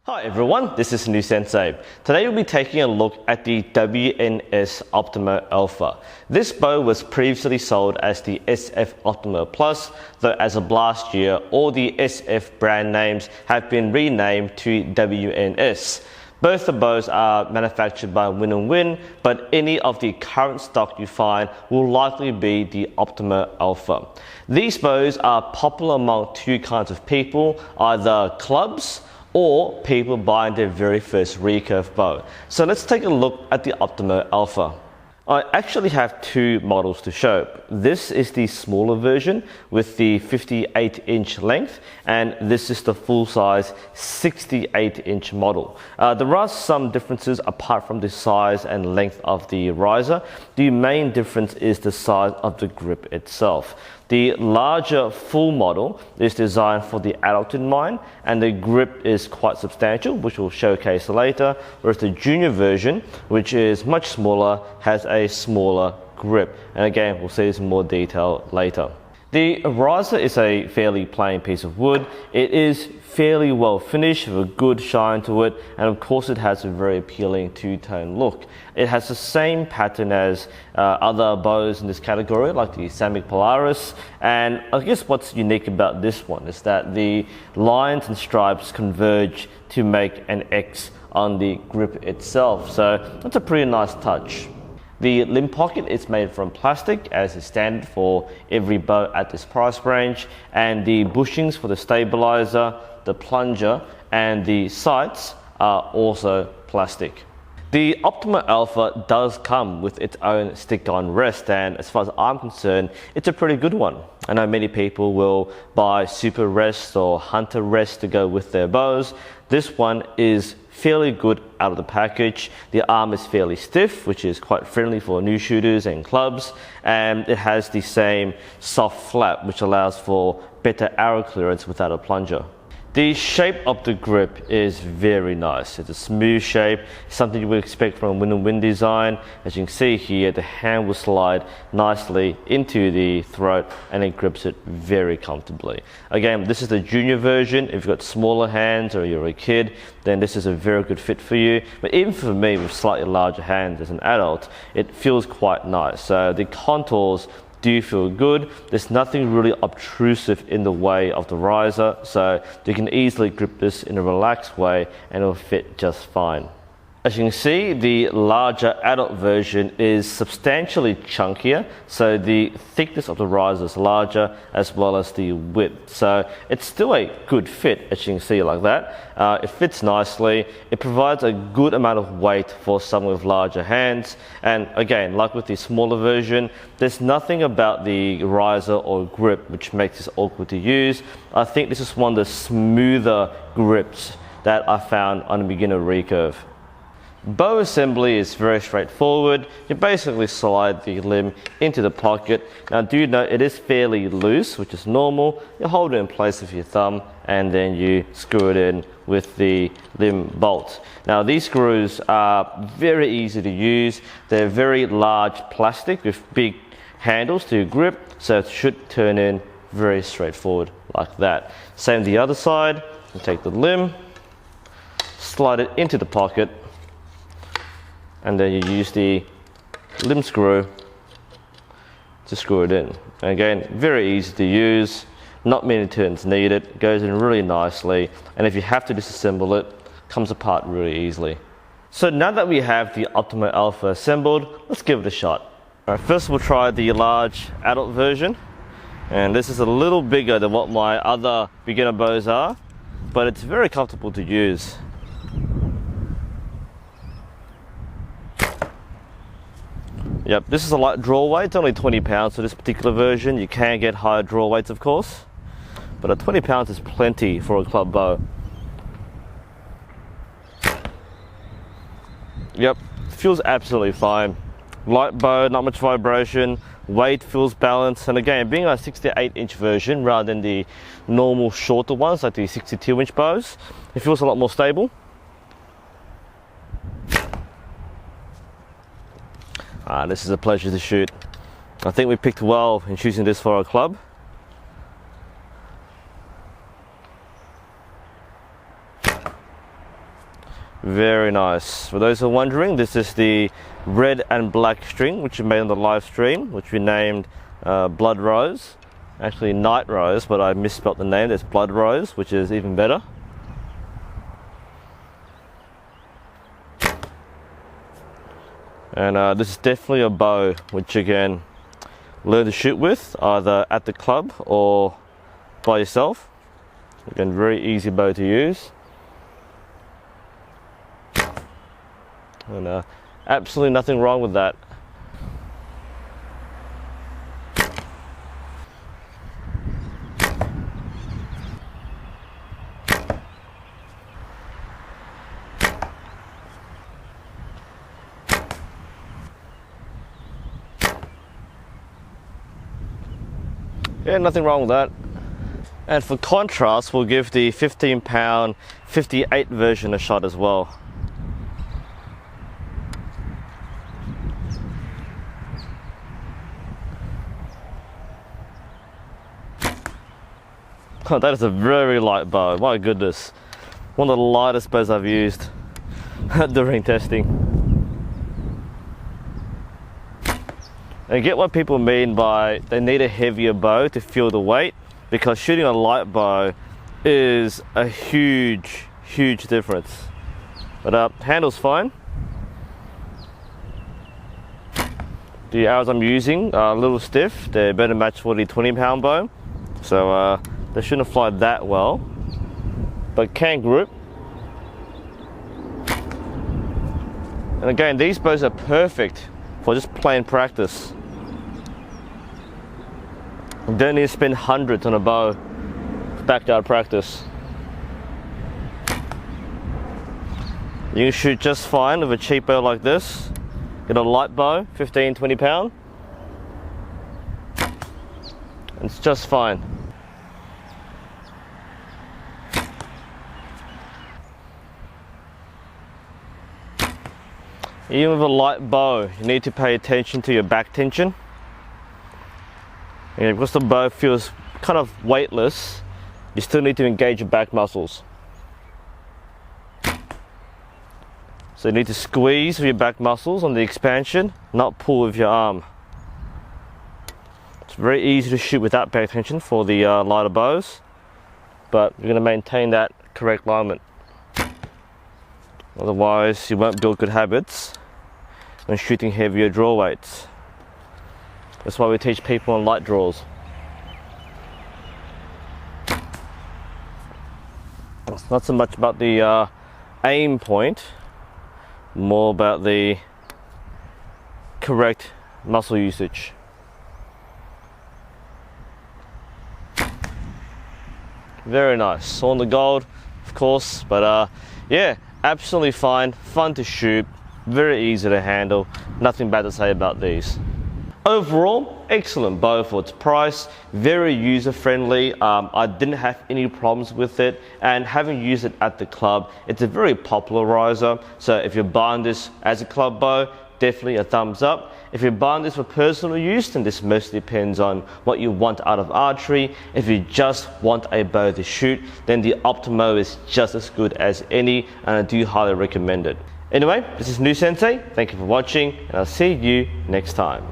Hi everyone, this is NUSensei. Today we'll be taking a look at the WNS Optimo Alpha. This bow was previously sold as the SF Optimo Plus, though as of last year, all the SF brand names have been renamed to WNS. Both the bows are manufactured by win&win, but any of the current stock you find will likely be the Optimo Alpha. These bows are popular among two kinds of people, either clubs or people buying their very first recurve bow. So let's take a look at the Optimo Alpha. I actually have two models to show. This is the smaller version with the 58-inch length, and this is the full-size 68-inch model. There are some differences apart from the size and length of the riser. The main difference is the size of the grip itself. The larger full model is designed for the adult in mind, and the grip is quite substantial, which we'll showcase later, whereas the junior version, which is much smaller, has a smaller grip. And again, we'll see this in more detail later. The riser is a fairly plain piece of wood. It is fairly well finished with a good shine to it, and of course it has a very appealing two-tone look. It has the same pattern as other bows in this category, like the Samick Polaris, and I guess what's unique about this one is that the lines and stripes converge to make an X on the grip itself, so that's a pretty nice touch. The limb pocket is made from plastic, as is standard for every bow at this price range, and the bushings for the stabilizer, the plunger, and the sights are also plastic. The Optimo Alpha does come with its own stick-on rest, and as far as I'm concerned, it's a pretty good one. I know many people will buy super rest or hunter rest to go with their bows. This one is fairly good out of the package. The arm is fairly stiff, which is quite friendly for new shooters and clubs, and it has the same soft flap, which allows for better arrow clearance without a plunger. The shape of the grip is very nice. It's a smooth shape, something you would expect from a win&win design. As you can see here, the hand will slide nicely into the throat and it grips it very comfortably. Again, this is the junior version. If you've got smaller hands or you're a kid, then this is a very good fit for you. But even for me with slightly larger hands as an adult, it feels quite nice. So the contours do feel good. There's nothing really obtrusive in the way of the riser, so you can easily grip this in a relaxed way and it'll fit just fine. As you can see, the larger adult version is substantially chunkier, so the thickness of the riser is larger as well as the width. So it's still a good fit, as you can see like that. It fits nicely. It provides a good amount of weight for someone with larger hands. And again, like with the smaller version, there's nothing about the riser or grip which makes this awkward to use. I think this is one of the smoother grips that I found on a beginner recurve. Bow assembly is very straightforward. You basically slide the limb into the pocket. Now do note it is fairly loose, which is normal. You hold it in place with your thumb and then you screw it in with the limb bolt. Now these screws are very easy to use. They're very large plastic with big handles to grip, so it should turn in very straightforward like that. Same the other side. You take the limb, slide it into the pocket, and then you use the limb screw to screw it in. And again, very easy to use, not many turns needed, it goes in really nicely, and if you have to disassemble it, comes apart really easily. So now that we have the Optimo Alpha assembled, let's give it a shot. Alright, first we'll try the large adult version, and this is a little bigger than what my other beginner bows are, but it's very comfortable to use. Yep, this is a light draw weight. It's only 20 pounds for this particular version. You can get higher draw weights, of course, but 20 pounds is plenty for a club bow. Yep, feels absolutely fine. Light bow, not much vibration, weight feels balanced, and again, being a 68-inch version rather than the normal shorter ones like the 62-inch bows, it feels a lot more stable. This is a pleasure to shoot. I think we picked well in choosing this for our club. Very nice. For those who are wondering, this is the red and black string which we made on the live stream, which we named Blood Rose. Actually Night Rose, but I misspelled the name. It's Blood Rose, which is even better. And this is definitely a bow which you can learn to shoot with, either at the club or by yourself. Again, very easy bow to use. And absolutely nothing wrong with that. Yeah, nothing wrong with that. And for contrast, we'll give the 15-pound 58 version a shot as well. Oh, that is a very light bow, my goodness. One of the lightest bows I've used during testing. And I get what people mean by they need a heavier bow to feel the weight, because shooting a light bow is a huge difference. But handle's fine. The arrows I'm using are a little stiff. They're better matched for the 20-pound bow, so they shouldn't fly that well, but can grip. And again, these bows are perfect for just plain practice. You don't need to spend hundreds on a bow for backyard practice. You can shoot just fine with a cheap bow like this. Get a light bow, 15-20 pound. It's just fine. Even with a light bow, you need to pay attention to your back tension. And because the bow feels kind of weightless, you still need to engage your back muscles. So you need to squeeze with your back muscles on the expansion, not pull with your arm. It's very easy to shoot without back tension for the lighter bows, but you're going to maintain that correct alignment. Otherwise, you won't build good habits when shooting heavier draw weights. That's why we teach people on light draws. It's not so much about the aim point, more about the correct muscle usage. Very nice. On the gold, of course, but yeah, absolutely fine, fun to shoot, very easy to handle, nothing bad to say about these. Overall, excellent bow for its price, very user friendly. I didn't have any problems with it, and having used it at the club, it's a very popularizer. So if you're buying this as a club bow, definitely a thumbs up. If you're buying this for personal use, then this mostly depends on what you want out of archery. If you just want a bow to shoot, then the Optimo is just as good as any, and I do highly recommend it. Anyway, this is NUSensei. Thank you for watching, and I'll see you next time.